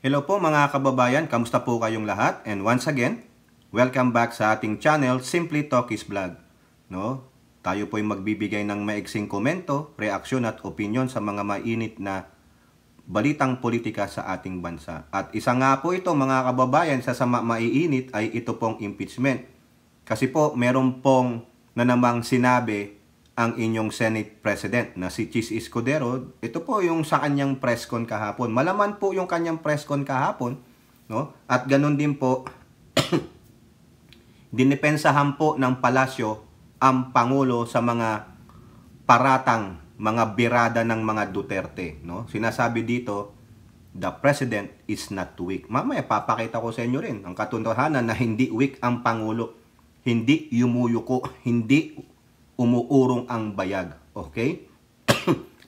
Hello po mga kababayan, kamusta po kayong lahat? And once again, welcome back sa ating channel, Simply Talkies Vlog. No? Tayo po ay magbibigay ng maiksing komento, reaksyon at opinion sa mga mainit na balitang politika sa ating bansa. At isa nga po ito mga kababayan, sa maiinit ay ito pong impeachment. Kasi po meron pong na namang sinabi ang inyong Senate President na si Chis Escudero. Ito po yung sa kanyang press con kahapon. Malaman po yung kanyang press con kahapon, no? At ganun din po dinipensahan po ng palasyo ang Pangulo sa mga paratang, mga birada ng mga Duterte, no? Sinasabi dito, the President is not weak. Mamaya papakita ko sa inyo rin ang katotohanan na hindi weak ang Pangulo. Hindi yumuyuko, hindi umuurong ang bayag. Okay?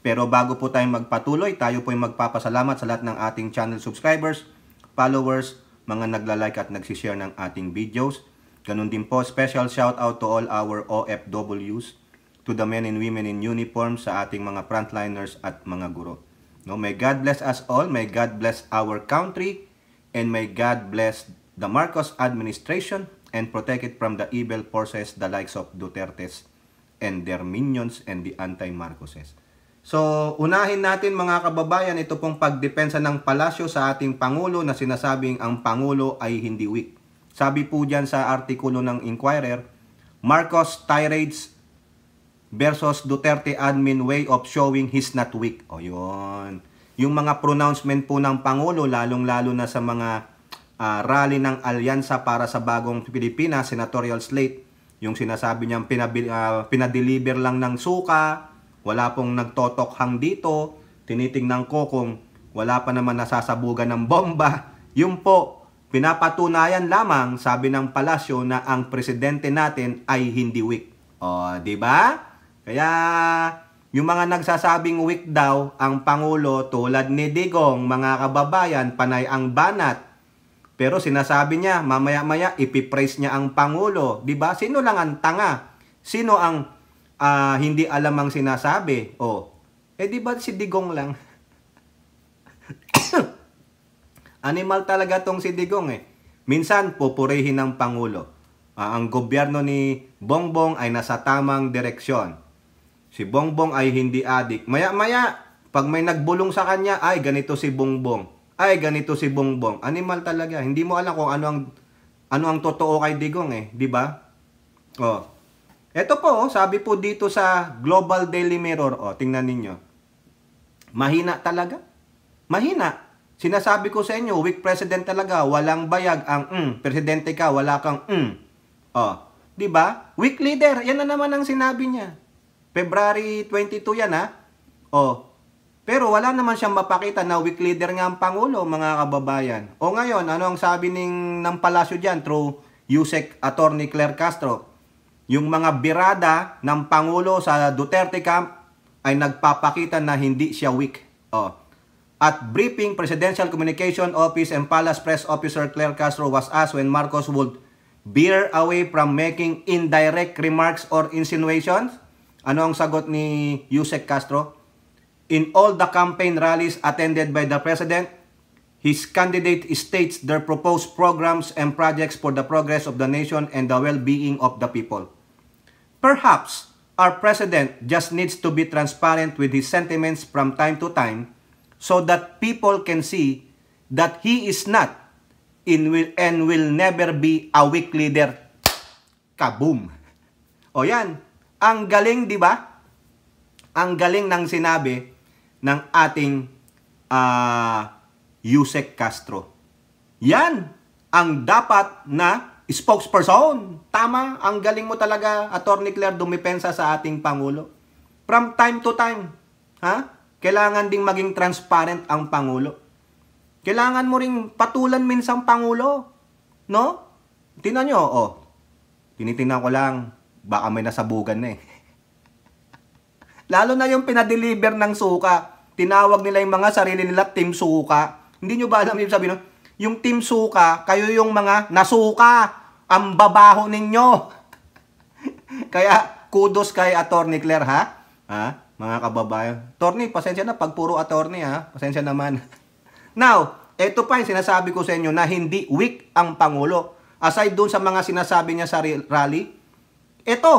Pero bago po tayong magpatuloy, tayo po ay magpapasalamat sa lahat ng ating channel subscribers, followers, mga nagla-like at nagsishare ng ating videos. Ganun din po, special shout out to all our OFWs, to the men and women in uniform, sa ating mga frontliners at mga guro. No, may God bless us all, may God bless our country, and may God bless the Marcos administration and protect it from the evil forces, the likes of Dutertes and their minions and the anti-Marcoses. So, unahin natin mga kababayan, ito pong pagdepensa ng palasyo sa ating Pangulo na sinasabing ang Pangulo ay hindi weak. Sabi po dyan sa artikulo ng Inquirer, Marcos tirades versus Duterte admin way of showing he's not weak. O yun. Yung mga pronouncement po ng Pangulo, lalong-lalo na sa mga rally ng alyansa para sa bagong Pilipinas, senatorial slate, yung sinasabi niyang pinadeliver lang ng suka, wala pong nagtotokhang dito, tinitingnan ko kung wala pa naman nasasabugan ng bomba. Yung po, pinapatunayan lamang, sabi ng palasyo, na ang presidente natin ay hindi weak. O, di ba? Kaya, yung mga nagsasabing weak daw ang Pangulo, tulad ni Digong, mga kababayan, panay ang banat. Pero sinasabi niya, mamaya-maya, ipipraise niya ang Pangulo. Diba? Sino lang ang tanga? Sino ang hindi alam ang sinasabi? O, diba si Digong lang? Animal talaga tong si Digong eh. Minsan, pupurihin ng Pangulo. Ang gobyerno ni Bongbong ay nasa tamang direksyon. Si Bongbong ay hindi adik. Maya-maya, pag may nagbulong sa kanya, ay ganito si Bongbong. Ay, ganito si Bongbong. Animal talaga. Hindi mo alam kung ano ang totoo kay Digong eh. Di ba? Oh. Ito po, sabi po dito sa Global Daily Mirror. Oh, tingnan ninyo. Mahina talaga. Mahina. Sinasabi ko sa inyo, weak president talaga. Walang bayag ang presidente ka, wala kang Oh. Di ba? Weak leader. Yan na naman ang sinabi niya. February 22 yan ha. Oh. Pero wala naman siyang mapakita na weak leader nga ang Pangulo, mga kababayan. O ngayon, ano ang sabi ng palasyo dyan through USEC Attorney Claire Castro? Yung mga birada ng Pangulo sa Duterte camp ay nagpapakita na hindi siya weak. At briefing, Presidential Communication Office and Palace Press Officer Claire Castro was asked when Marcos would veer away from making indirect remarks or insinuations. Ano ang sagot ni USEC Castro? In all the campaign rallies attended by the President, his candidate states their proposed programs and projects for the progress of the nation and the well-being of the people. Perhaps our President just needs to be transparent with his sentiments from time to time so that people can see that he is not and will never be a weak leader. Kaboom! O yan, ang galing, di ba? Ang galing ng sinabi ng ating USEC Castro. Yan ang dapat na spokesperson. Tama, ang galing mo talaga, Attorney Claire, dumipensa sa ating Pangulo. From time to time, kailangan ding maging transparent ang Pangulo. Kailangan mo ring patulan minsan Pangulo. No? Tingnan nyo, tinitingnan ko lang, baka may nasabugan na eh. Lalo na yung pinadeliver ng suka. Tinawag nila yung mga sarili nila Team Suka. Hindi nyo ba alam yung sabi, no? Yung Team Suka, kayo yung mga nasuka. Ang babaho ninyo. Kaya kudos kay Attorney Claire, mga kababayan. Attorney, pasensya na pag puro attorney, Pasensya naman. Now, ito pa yung sinasabi ko sa inyo na hindi weak ang Pangulo. Aside doon sa mga sinasabi niya sa rally, ito,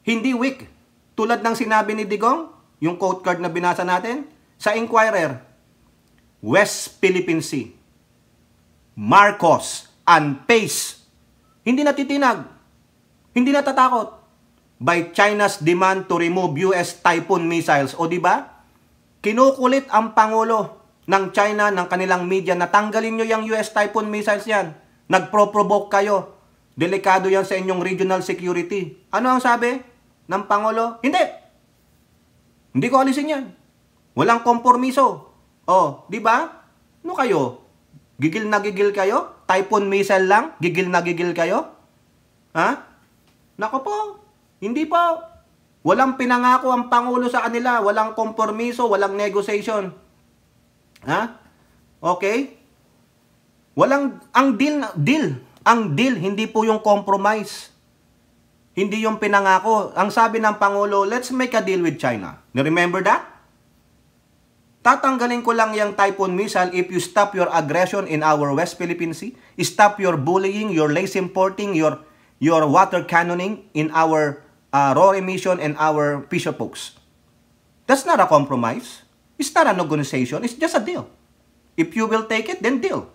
hindi weak. Tulad ng sinabi ni Digong, yung quote card na binasa natin, sa Inquirer, West Philippine Sea, Marcos, and Pace, hindi natitinag, hindi natatakot by China's demand to remove US Typhoon missiles. O di ba? Kinukulit ang Pangulo ng China, ng kanilang media, na tanggalin nyo yung US Typhoon missiles yan. Nagpro-provoke kayo. Delikado yan sa inyong regional security. Ano ang sabi ng Pangulo? Hindi. Hindi ko alisin yan. Walang kompormiso. O, di ba? Ano kayo? Gigil na gigil kayo? Typhoon missile lang? Gigil na gigil kayo? Ha? Nako po. Hindi po. Walang pinangako ang Pangulo sa kanila. Walang kompormiso, walang negotiation. Ha? Okay? Ang deal, hindi po yung compromise. Hindi yung pinangako. Ang sabi ng Pangulo, let's make a deal with China. Remember that? Tatanggalin ko lang yung Typhoon missile if you stop your aggression in our West Philippine Sea, stop your bullying, your lace importing, your water cannoning in our raw emission and our fisher folks. That's not a compromise. It's not a negotiation. It's just a deal. If you will take it, then deal.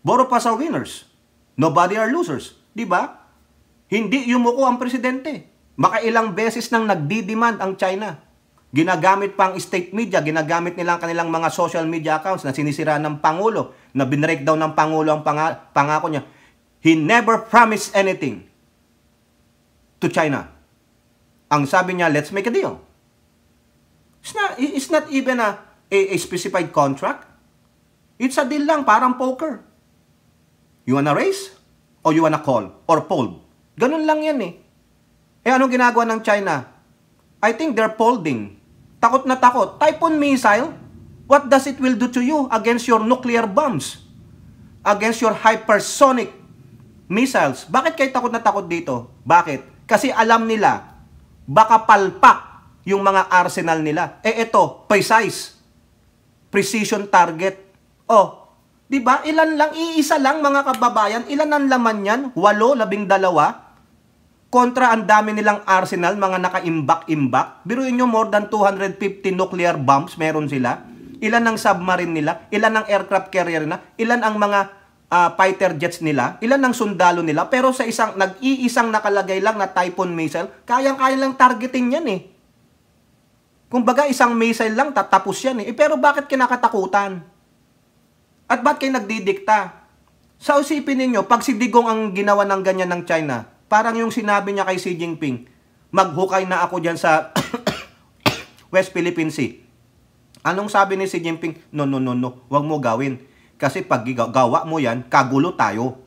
Both of us are winners. Nobody are losers. Di ba? Hindi yumuko ang presidente. Makailang beses nang nagdi-demand ang China. Ginagamit pang state media, ginagamit nila ang kanilang mga social media accounts na sinisira ng Pangulo, na binreakdown ng Pangulo ang pangako niya. He never promised anything to China. Ang sabi niya, let's make a deal. It's not even a specified contract. It's a deal lang, parang poker. You wanna raise? Or you wanna call? Or fold? Ganun lang yan eh. Anong ginagawa ng China? I think they're folding. Takot na takot. Typhoon missile? What does it will do to you against your nuclear bombs? Against your hypersonic missiles? Bakit kayo takot na takot dito? Bakit? Kasi alam nila, baka palpak yung mga arsenal nila. Ito, precise. Precision target. Oh, di ba? Ilan lang, iisa lang mga kababayan. Ilan ang laman yan? 8, 12. Kontra ang dami nilang arsenal, mga naka-imbak-imbak. Biruin nyo, more than 250 nuclear bombs meron sila. Ilan ang submarine nila? Ilan ang aircraft carrier nila? Ilan ang mga fighter jets nila? Ilan ang sundalo nila? Pero sa nag-iisang nakalagay lang na Typhoon missile, kayang-kaya lang targeting yan eh. Kumbaga, isang missile lang, tatapos yan eh. Pero bakit kinakatakutan? At bakit kayo nagdidikta? Sa usipin ninyo, pag si Digong ang ginawa ng ganyan ng China, parang yung sinabi niya kay Xi Jinping, maghukay na ako dyan sa West Philippine Sea. Anong sabi ni Xi Jinping? No, wag mo gawin. Kasi pag gawa mo yan, kagulo tayo.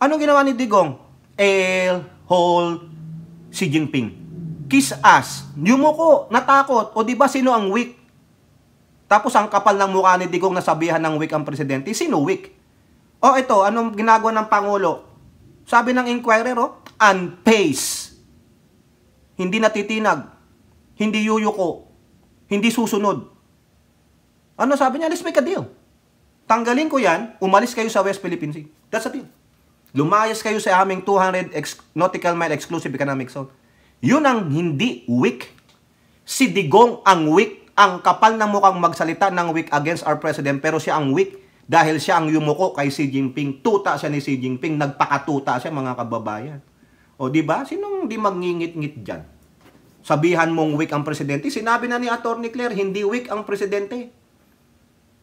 Anong ginawa ni Digong? Hold Xi Jinping. Kiss ass. Yumuko, natakot. O diba sino ang weak? Tapos ang kapal ng mukha ni Digong nasabihan ng weak ang presidente. Sino weak? O ito, anong ginagawa ng Pangulo? Sabi ng Inquirer, and pace. Hindi natitinag. Hindi yuyuko. Hindi susunod. Ano sabi niya? Let's make a deal. Tanggalin ko yan, umalis kayo sa West Philippine Sea. That's a deal. Lumayas kayo sa aming 200 nautical mile exclusive economic zone. Yun ang hindi weak. Si Digong ang weak. Ang kapal ng mukhang magsalita ng weak against our president, pero siya ang weak dahil siya ang yumuko kay Xi Jinping. Tuta siya ni Xi Jinping. Nagpakatuta siya, mga kababayan. O di ba? Sinong di magngingit-ngit diyan? Sabihan mong weak ang presidente. Sinabi na ni Atty. Claire, hindi weak ang presidente.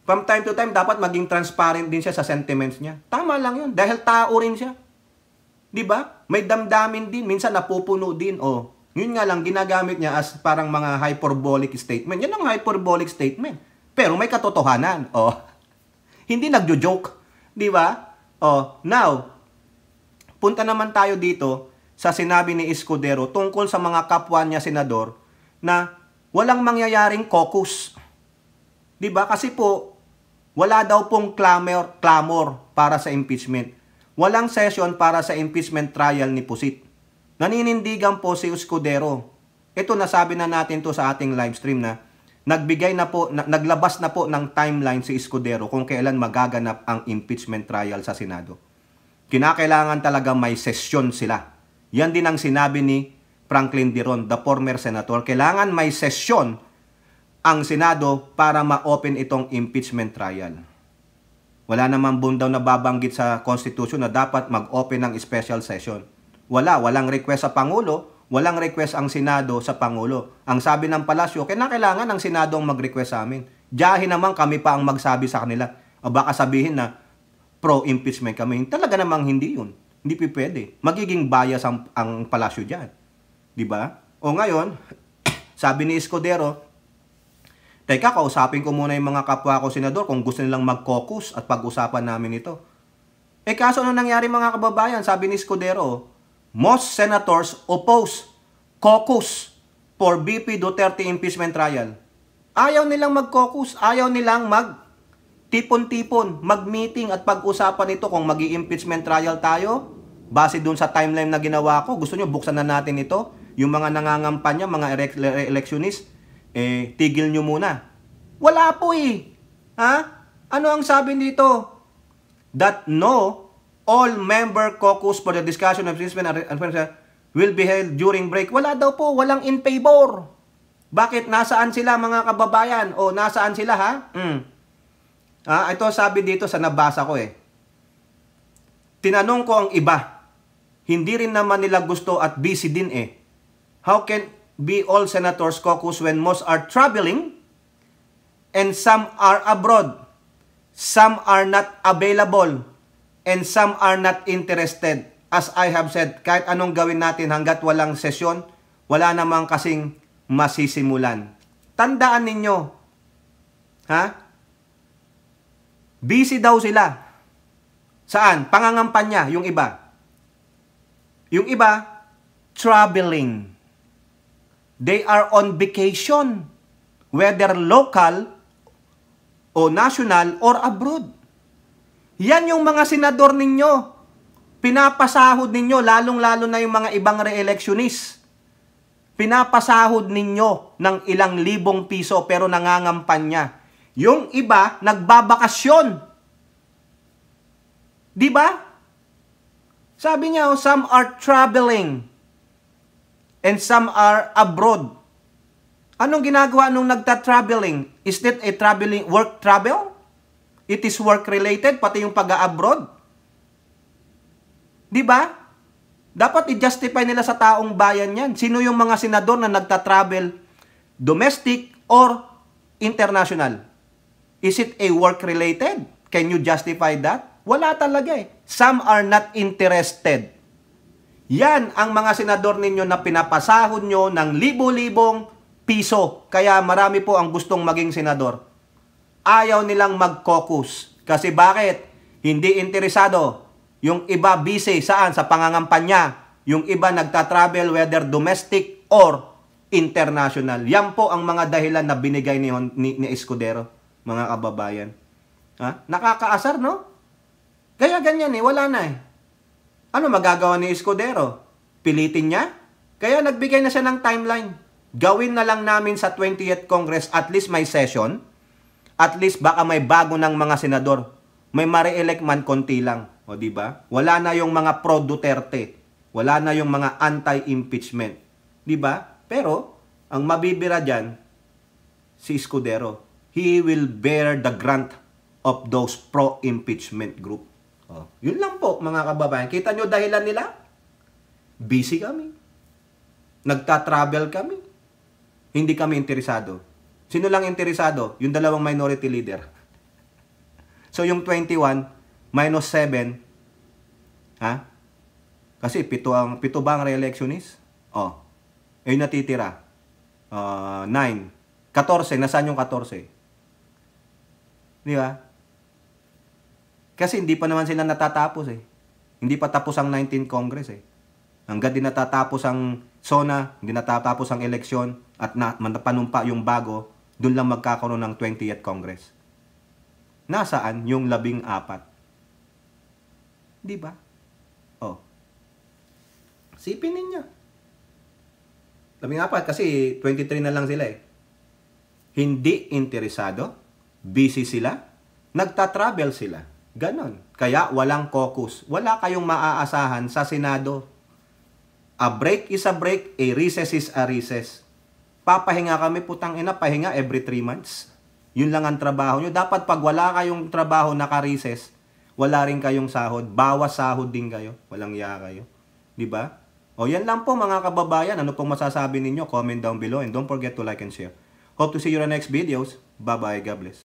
From time to time, dapat maging transparent din siya sa sentiments niya. Tama lang yun. Dahil tao rin siya. Di ba? May damdamin din. Minsan napupuno din. O, yun nga lang, ginagamit niya as parang mga hyperbolic statement. Yan ang hyperbolic statement. Pero may katotohanan. O, hindi nagjo-joke. Di ba? O, now, punta naman tayo dito sa sinabi ni Escudero tungkol sa mga kapwa niya senador na walang mangyayaring caucus. Di ba? Kasi po, wala daw pong clamor para sa impeachment. Walang session para sa impeachment trial ni Pusit. Naninindigan po si Escudero. Ito, nasabi na natin to sa ating live stream na nagbigay na po, naglabas na po ng timeline si Escudero kung kailan magaganap ang impeachment trial sa Senado. Kinakailangan talaga may sesyon sila. Yan din ang sinabi ni Franklin Diron, the former senator. Kailangan may sesyon ang Senado para ma-open itong impeachment trial. Wala naman bundaw na babanggit sa Constitution na dapat mag-open ng special session. Walang request sa Pangulo, walang request ang Senado sa Pangulo. Ang sabi ng palasyo, kailangan ang Senado ang mag-request sa amin. Diyahin naman kami pa ang magsabi sa kanila. O baka sabihin na pro-impeachment kami. Talaga namang hindi yun. Hindi pwede. Magiging bias ang palasyo dyan. Diba? O ngayon, sabi ni Escudero, teka, kausapin ko muna yung mga kapwa ko senador kung gusto nilang mag-caucus at pag-usapan namin ito. Kaso ano nangyari mga kababayan? Sabi ni Escudero, most senators oppose caucus for BP Duterte impeachment trial. Ayaw nilang mag-caucus, ayaw nilang mag-tipon-tipon, mag-meeting at pag-usapan ito kung mag-i-impeachment trial tayo. Base dun sa timeline na ginawa ko, gusto nyo buksan na natin ito. Yung mga nangangampanya, mga electionist, tigil nyo muna. Wala po Ha? Ano ang sabi dito? That no, all member caucus for the discussion of impeachment will be held during break. Wala daw po, walang in favor. Bakit? Nasaan sila mga kababayan? O nasaan sila ha? Ito sabi dito sa nabasa ko Tinanong ko ang iba. Hindi rin naman nila gusto at busy din How can be all senators caucus when most are traveling and some are abroad, some are not available, and some are not interested? As I have said, kahit anong gawin natin hanggat walang sesyon, wala namang kasing masisimulan. Tandaan ninyo, busy daw sila. Saan? Pangangampanya, yung iba. Yung iba, traveling. They are on vacation, whether local o national or abroad. Yan yung mga senador ninyo. Pinapasahod ninyo, lalong-lalo na yung mga ibang re-electionist. Pinapasahod ninyo ng ilang libong piso pero nangangampanya. Yung iba, nagbabakasyon. Di ba? Sabi niya, some are traveling and some are abroad. Anong ginagawa nung nagta-traveling? Is that a traveling, work travel? It is work-related, pati yung pag-abroad. Di ba? Dapat i-justify nila sa taong bayan yan. Sino yung mga senador na nagta-travel domestic or international? Is it a work-related? Can you justify that? Wala talaga Some are not interested. Yan ang mga senador ninyo na pinapasahod nyo ng libo-libong piso. Kaya marami po ang gustong maging senador. Ayaw nilang mag-caucus. Kasi bakit? Hindi interesado. Yung iba busy saan? Sa pangangampanya. Yung iba nagta-travel whether domestic or international. Yan po ang mga dahilan na binigay ni Escudero, mga kababayan. Nakakaasar, no? Kaya ganyan wala na Ano magagawa ni Escudero? Pilitin niya? Kaya nagbigay na siya ng timeline. Gawin na lang namin sa 20th Congress, at least may session. At least baka may bago ng mga senador. May mare-elect man konti lang. O di ba? Wala na yung mga pro Duterte. Wala na yung mga anti-impeachment. Di ba? Pero ang mabibira diyan si Escudero. He will bear the grunt of those pro-impeachment group. Yun lang po mga kababayan. Kita nyo dahilan nila? Busy kami. Nagta-travel kami. Hindi kami interesado. Sino lang interesado? Yung dalawang minority leader. So yung 21 minus 7, kasi pito ba ang re-electionist? Yung natitira. 9. 14. Nasaan yung 14? Di ba? Kasi hindi pa naman sila natatapos Hindi pa tapos ang 19th Congress Hanggang di natatapos ang SONA, hindi natatapos ang eleksyon, at panumpa yung bago, dun lang magkakaroon ng 20th Congress. Nasaan yung 14? Di ba? Sipin ninyo. 14 kasi 23 na lang sila Hindi interesado, busy sila, nagta-travel sila. Ganon. Kaya walang caucus. Wala kayong maaasahan sa Senado. A break is a break, a recess is a recess. Papahinga kami, putang ina, pahinga every 3 months. Yun lang ang trabaho nyo. Dapat pag wala kayong trabaho naka-recess, wala rin kayong sahod. Bawas sahod din kayo. Walang iya kayo. Diba? O yan lang po mga kababayan. Ano pong masasabi ninyo? Comment down below and don't forget to like and share. Hope to see you in the next videos. Bye-bye. God bless.